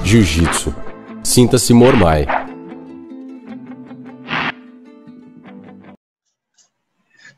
Jiu-Jitsu. Sinta-se Mormai.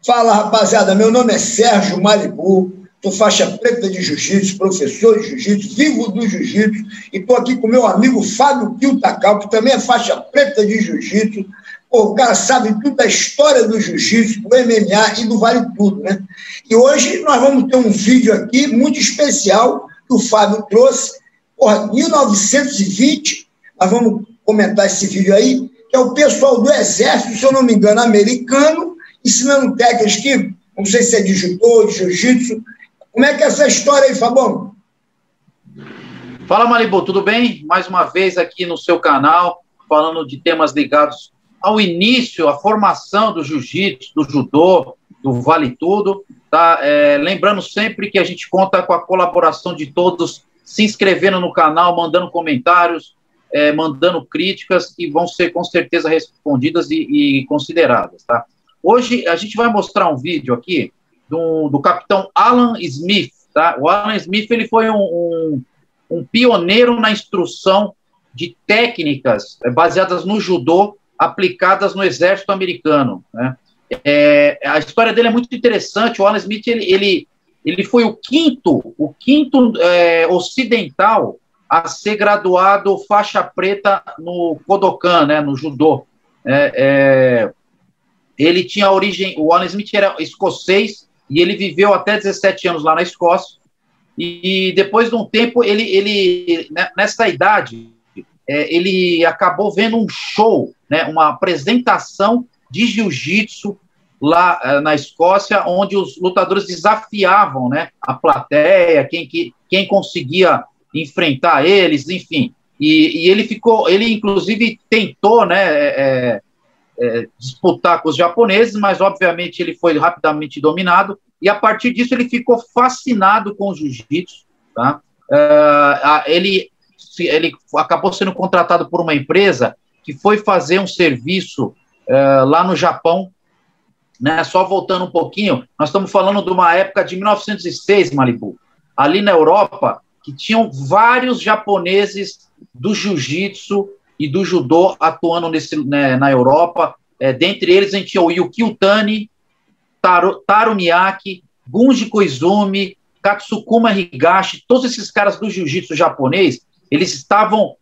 Fala, rapaziada, meu nome é Sérgio Malibu, sou faixa preta de jiu-jitsu, professor de jiu-jitsu, vivo do jiu-jitsu, e estou aqui com meu amigo Fábio Kiltacal, que também é faixa preta de jiu-jitsu. O cara sabe tudo da história do jiu-jitsu, do MMA e do Vale Tudo, né? E hoje nós vamos ter um vídeo aqui muito especial que o Fábio trouxe, 1920, nós vamos comentar esse vídeo aí, que é o pessoal do Exército, se eu não me engano, americano, ensinando técnicas que, não sei se é de judô, de jiu-jitsu. Como é que é essa história aí, Fabão? Fala, Malibu, tudo bem? Mais uma vez aqui no seu canal, falando de temas ligados ao início, à formação do jiu-jitsu, do judô, do Vale Tudo, tá? Lembrando sempre que a gente conta com a colaboração de todos, se inscrevendo no canal, mandando comentários, mandando críticas, que vão ser com certeza respondidas e consideradas, tá? Hoje a gente vai mostrar um vídeo aqui do capitão Alan Smith, tá? O Alan Smith, ele foi um pioneiro na instrução de técnicas baseadas no judô, aplicadas no exército americano, né? A história dele é muito interessante. O Alan Smith, ele foi o quinto ocidental a ser graduado faixa preta no Kodokan, né, no judô. Ele tinha origem, o Alan Smith era escocês, e ele viveu até 17 anos lá na Escócia, e depois de um tempo, nessa idade, ele acabou vendo um show, né, uma apresentação de jiu-jitsu lá na Escócia, onde os lutadores desafiavam, né, a plateia, quem conseguia enfrentar eles, enfim. E ele inclusive tentou, né, disputar com os japoneses, mas obviamente ele foi rapidamente dominado, e a partir disso ele ficou fascinado com o jiu-jitsu, tá? Ele acabou sendo contratado por uma empresa que foi fazer um serviço lá no Japão, né? Só voltando um pouquinho, nós estamos falando de uma época de 1906, Malibu, ali na Europa, que tinham vários japoneses do jiu-jitsu e do judô atuando na Europa. Dentre eles a gente tinha o Yukio Tani, Taro Miyake, Gunji Koizumi, Katsukuma Higashi. Todos esses caras do jiu-jitsu japonês, eles estavam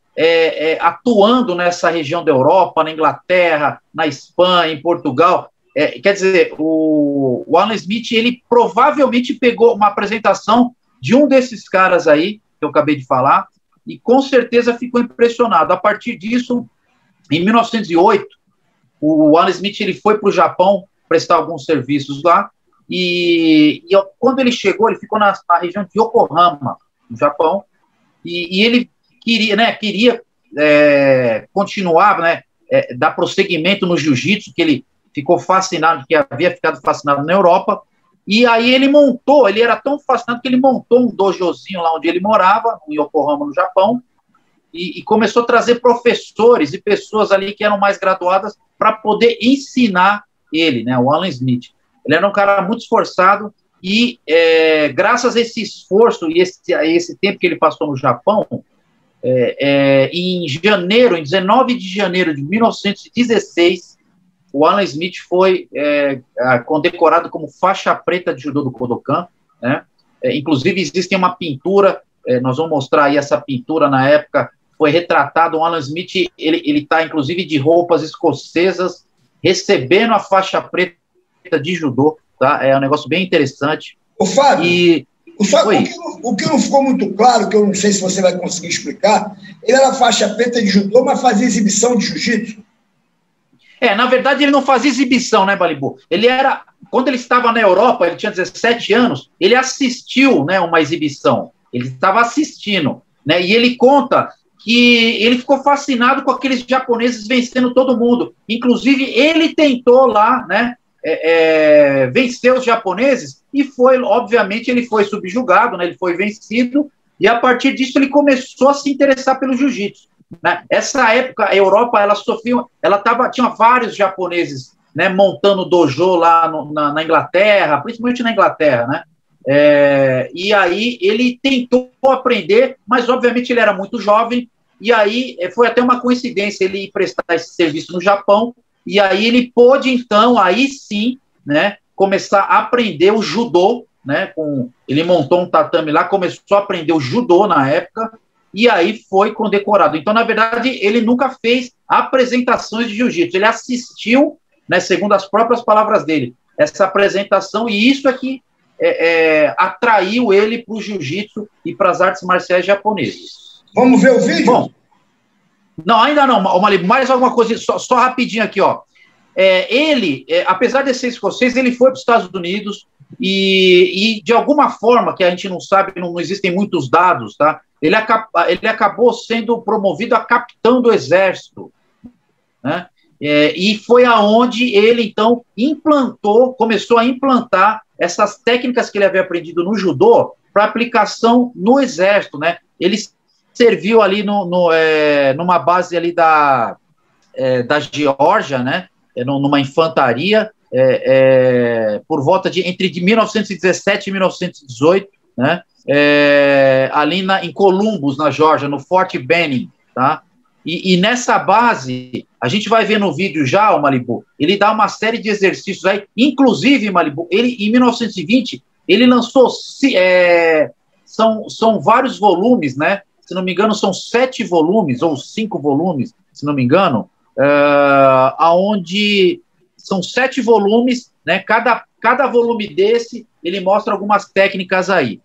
atuando nessa região da Europa, na Inglaterra, na Espanha, em Portugal. Quer dizer, o Alan Smith, ele provavelmente pegou uma apresentação de um desses caras aí, que eu acabei de falar, e com certeza ficou impressionado. A partir disso, em 1908, o Alan Smith, ele foi para o Japão prestar alguns serviços lá, e quando ele chegou, ele ficou na região de Yokohama, no Japão, e ele queria continuar, né, dar prosseguimento no jiu-jitsu, que ele ficou fascinado, que havia ficado fascinado na Europa, e aí ele era tão fascinado que ele montou um dojozinho lá onde ele morava, em Yokohama, no Japão, e começou a trazer professores e pessoas ali que eram mais graduadas para poder ensinar ele, né, o Alan Smith. Ele era um cara muito esforçado e, graças a esse esforço e a esse tempo que ele passou no Japão, em 19 de janeiro de 1916, o Alan Smith foi condecorado como faixa preta de judô do Kodokan, né? Inclusive, existe uma pintura, nós vamos mostrar aí essa pintura. Na época, foi retratado o Alan Smith, ele está, inclusive, de roupas escocesas, recebendo a faixa preta de judô, tá? É um negócio bem interessante. Ô, Fábio, o que não ficou muito claro, que eu não sei se você vai conseguir explicar, ele era faixa preta de judô, mas fazia exibição de jiu-jitsu? Na verdade, ele não fazia exibição, né, Malibu? Quando ele estava na Europa, ele tinha 17 anos, ele assistiu, né, uma exibição. Ele estava assistindo, né, e ele conta que ele ficou fascinado com aqueles japoneses vencendo todo mundo. Inclusive, ele tentou lá, né, vencer os japoneses, e obviamente, ele foi subjugado, né, ele foi vencido, e a partir disso ele começou a se interessar pelo jiu-jitsu. Né? Essa época, a Europa, tinha vários japoneses, né, montando dojo lá na Inglaterra, principalmente na Inglaterra, né? E aí ele tentou aprender, mas obviamente ele era muito jovem, e aí foi até uma coincidência ele ir prestar esse serviço no Japão, e aí ele pôde, então, aí sim, né, começar a aprender o judô, né, ele montou um tatame lá, começou a aprender o judô na época, e aí foi condecorado. Então, na verdade, ele nunca fez apresentações de jiu-jitsu, ele assistiu, né, segundo as próprias palavras dele, essa apresentação, e isso é que atraiu ele para o jiu-jitsu e para as artes marciais japonesas. Vamos ver o vídeo? Bom, não, ainda não, Malibu, mais alguma coisa, só rapidinho aqui, ó. Ele, apesar de ser escocês, ele foi para os Estados Unidos e de alguma forma, que a gente não sabe, não existem muitos dados, tá? Ele acabou sendo promovido a capitão do exército, né? E foi aonde ele, então, começou a implantar essas técnicas que ele havia aprendido no judô para aplicação no exército, né? Ele serviu ali numa base ali da Geórgia, né? Numa infantaria, por volta entre 1917 e 1918, né? Ali em Columbus, na Geórgia, no Fort Benning, tá? E nessa base, a gente vai ver no vídeo já, o Malibu, ele dá uma série de exercícios aí, inclusive, Malibu, ele, em 1920, ele lançou, são vários volumes, né? Se não me engano, são 7 volumes, ou 5 volumes, se não me engano, aonde são 7 volumes, né? Cada volume desse, ele mostra algumas técnicas aí.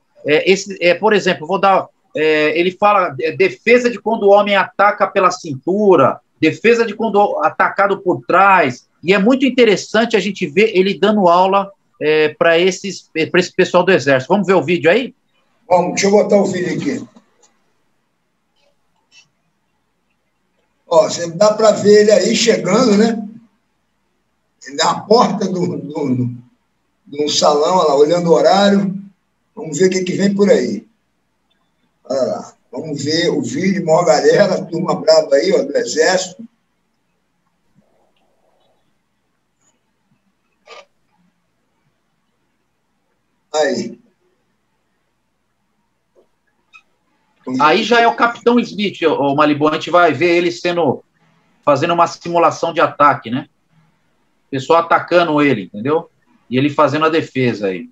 Por exemplo, vou dar... ele fala defesa de quando o homem ataca pela cintura, defesa de quando atacado por trás, e é muito interessante a gente ver ele dando aula para esse pessoal do exército. Vamos ver o vídeo aí? Vamos, deixa eu botar o vídeo aqui. Ó, você dá para ver ele aí chegando, né? Na porta do salão, lá, olhando o horário. Vamos ver o que vem por aí. Olha lá. Vamos ver o vídeo, maior galera, turma brava aí, ó, do Exército. Aí. Aí já é o Capitão Smith, o Malibu, a gente vai ver ele fazendo uma simulação de ataque, né? O pessoal atacando ele, entendeu? E ele fazendo a defesa aí.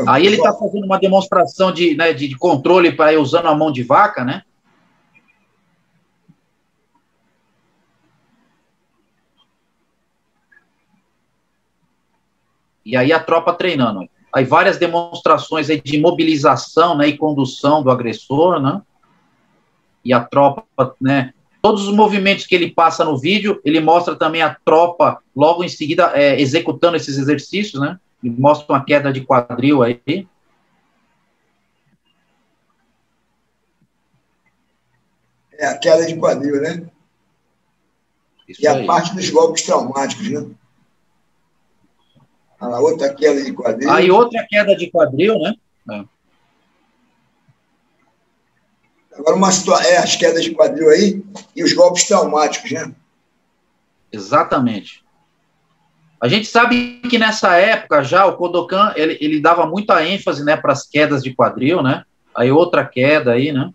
Aí ele está fazendo uma demonstração de controle para ir usando a mão de vaca, né? E aí a tropa treinando. Aí várias demonstrações aí de mobilização, né, e condução do agressor, né? E a tropa, né? Todos os movimentos que ele passa no vídeo, ele mostra também a tropa logo em seguida executando esses exercícios, né? E mostra uma queda de quadril aí. A queda de quadril, né? Isso e aí. A parte dos golpes traumáticos, né? A outra queda de quadril. Aí outra queda de quadril, né? Agora uma situação, as quedas de quadril aí e os golpes traumáticos, né? Exatamente. A gente sabe que nessa época já o Kodokan, ele dava muita ênfase, né, para as quedas de quadril, né? Aí outra queda aí, né?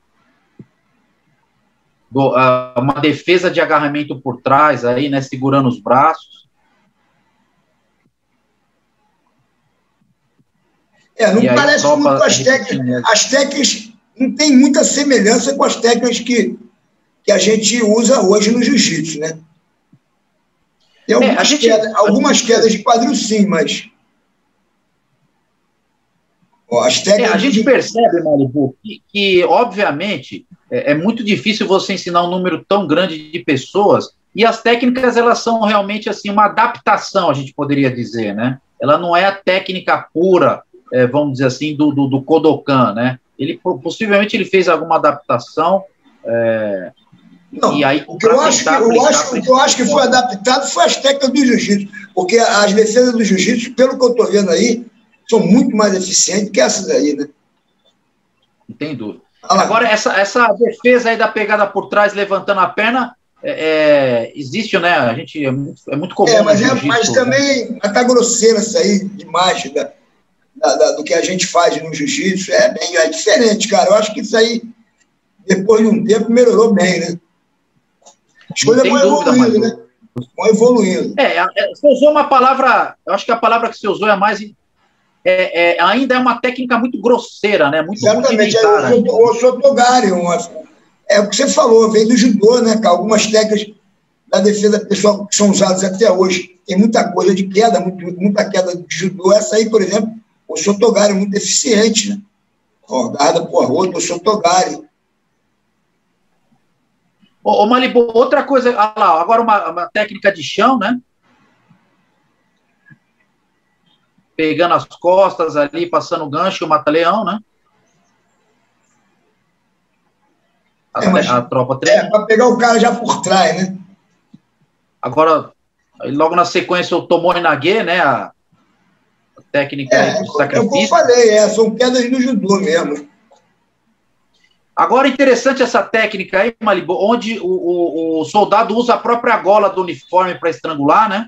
Uma defesa de agarramento por trás aí, né, segurando os braços. Não parece muito com as técnicas. As técnicas não tem muita semelhança com as técnicas que a gente usa hoje no jiu-jitsu, né? Tem algumas quedas de quadril, sim, mas... as técnicas... A gente percebe, Malibu, que obviamente, é muito difícil você ensinar um número tão grande de pessoas, e as técnicas, elas são realmente, assim, uma adaptação, a gente poderia dizer, né? Ela não é a técnica pura, vamos dizer assim, do Kodokan, né? Possivelmente ele fez alguma adaptação... Não, e aí, o que eu acho que foi adaptado foi as técnicas do jiu-jitsu, porque as defesas do jiu-jitsu, pelo que eu estou vendo aí, são muito mais eficientes que essas aí, né? Não tem dúvida. Agora, essa defesa aí da pegada por trás, levantando a perna, existe, né? A gente, é muito comum. Mas também está grosseira essa aí, demais do que a gente faz no jiu-jitsu. É diferente, cara. Eu acho que isso aí, depois de um tempo, melhorou bem, né? As coisas vão evoluindo, né? Vão evoluindo. Você usou uma palavra, eu acho que a palavra que você usou é mais... ainda é uma técnica muito grosseira, né? Muito exatamente. O Sotogari, é o que você falou, veio do judô, né, cara? Algumas técnicas da defesa pessoal que são usadas até hoje. Tem muita coisa de queda, muita queda de judô. Essa aí, por exemplo, o Sotogari é muito eficiente, né? Guarda por arroz, o Sotogari. Ô, Malibu, outra coisa, lá, agora uma técnica de chão, né? Pegando as costas ali, passando o gancho, o mata-leão, né? A tropa treina. Para pegar o cara já por trás, né? Agora, logo na sequência, o Tomoe Nage, né? A técnica do sacrifício. É o que eu falei, são quedas do judô mesmo. Agora, interessante essa técnica aí, Malibu, onde o soldado usa a própria gola do uniforme para estrangular, né?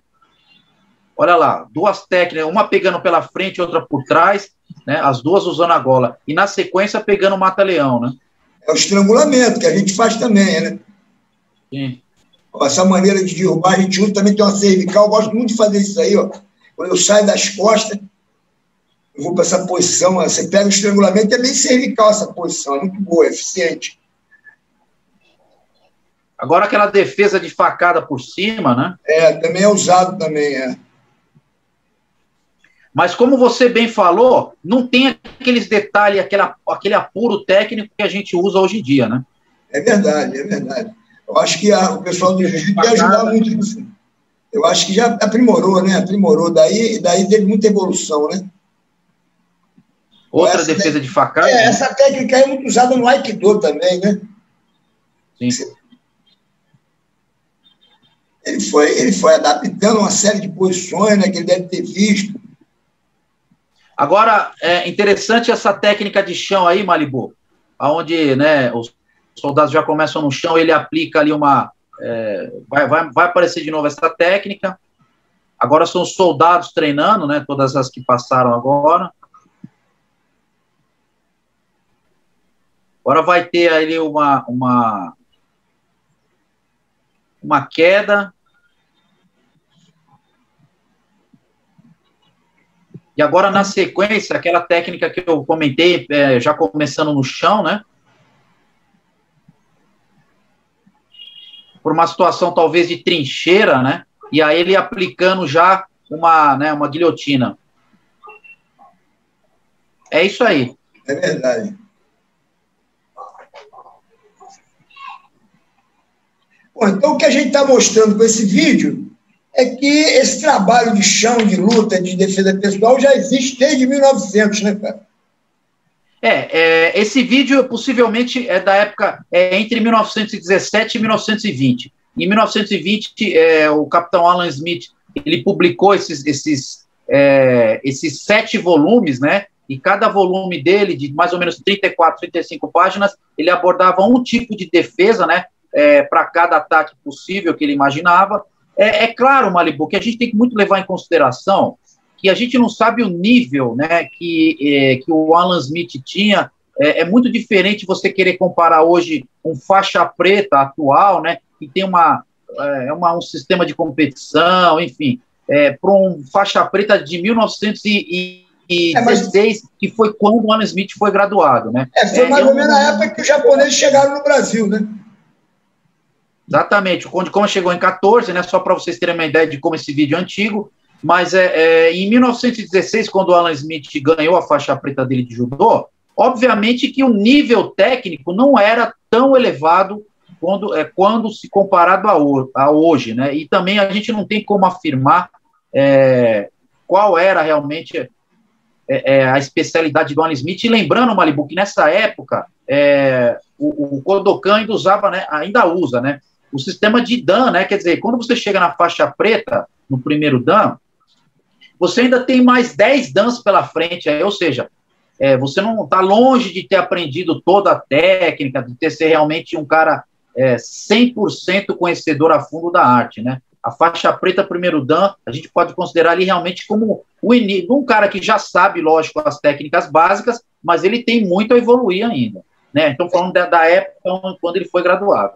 Olha lá, duas técnicas, uma pegando pela frente, outra por trás, né? As duas usando a gola. E na sequência, pegando o mata-leão, né? É o estrangulamento, que a gente faz também, né? Sim. Essa maneira de derrubar, a gente usa também, tem uma cervical, eu gosto muito de fazer isso aí, ó. Quando eu saio das costas, eu vou para essa posição, você pega o estrangulamento, é bem cervical essa posição, é muito boa, é eficiente. Agora aquela defesa de facada por cima, né? Também é usado também, Mas como você bem falou, não tem aqueles detalhes, aquele apuro técnico que a gente usa hoje em dia, né? É verdade. Eu acho que o pessoal do jiu-jitsu quer ajudar muito nisso. Eu acho que já aprimorou, né? Daí teve muita evolução, né? Outra defesa de facada? Essa técnica é muito usada no Aikido também, né? Sim. Ele foi adaptando uma série de posições, né, que ele deve ter visto. Agora, é interessante essa técnica de chão aí, Malibu, onde, né, os soldados já começam no chão, ele aplica ali vai aparecer de novo essa técnica. Agora são os soldados treinando, né, todas as que passaram agora. Agora vai ter ali uma queda. E agora, na sequência, aquela técnica que eu comentei, já começando no chão, né? Por uma situação, talvez, de trincheira, né? E aí ele aplicando já uma guilhotina. É isso aí. É verdade. Bom, então, o que a gente está mostrando com esse vídeo é que esse trabalho de chão, de luta, de defesa pessoal já existe desde 1900, né, cara? Esse vídeo possivelmente é da época entre 1917 e 1920. Em 1920, o capitão Alan Smith ele publicou esses 7 volumes, né? E cada volume dele, de mais ou menos 34, 35 páginas, ele abordava um tipo de defesa, né? Para cada ataque possível que ele imaginava. É claro, Malibu, que a gente tem que muito levar em consideração que a gente não sabe o nível, né, que o Alan Smith tinha. É muito diferente você querer comparar hoje um faixa preta atual, né, que tem um sistema de competição, enfim, para um faixa preta de 1916, que foi quando o Alan Smith foi graduado. Né? Foi mais ou menos na época que os japoneses chegaram no Brasil, né? Exatamente, o Conde Koma chegou em 14, né, só para vocês terem uma ideia de como esse vídeo é antigo, mas em 1916, quando o Alan Smith ganhou a faixa preta dele de judô, obviamente que o nível técnico não era tão elevado quando se comparado a hoje, né, e também a gente não tem como afirmar qual era realmente a especialidade do Alan Smith, e lembrando, Malibu, que nessa época o Kodokan ainda usava, né, ainda usa, né, o sistema de Dan, né? Quer dizer, quando você chega na faixa preta, no primeiro Dan, você ainda tem mais 10 Dans pela frente, ou seja, você não está longe de ter aprendido toda a técnica, de ser realmente um cara 100% conhecedor a fundo da arte, né? a faixa preta primeiro dan, a gente pode considerar ali realmente como um cara que já sabe, lógico, as técnicas básicas, mas ele tem muito a evoluir ainda, né? Então, falando da época quando ele foi graduado.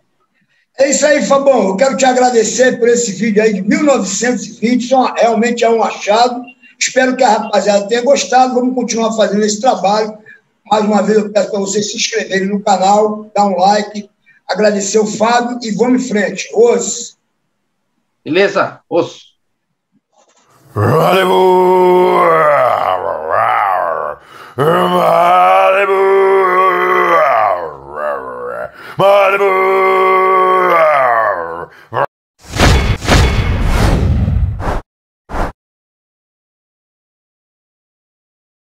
É isso aí, Fabão. Eu quero te agradecer por esse vídeo aí de 1920. Realmente é um achado. Espero que a rapaziada tenha gostado. Vamos continuar fazendo esse trabalho. Mais uma vez, eu peço para vocês se inscreverem no canal, dar um like, agradecer o Fábio e vamos em frente. Os. Beleza? Os. Malibu! Malibu! Malibu!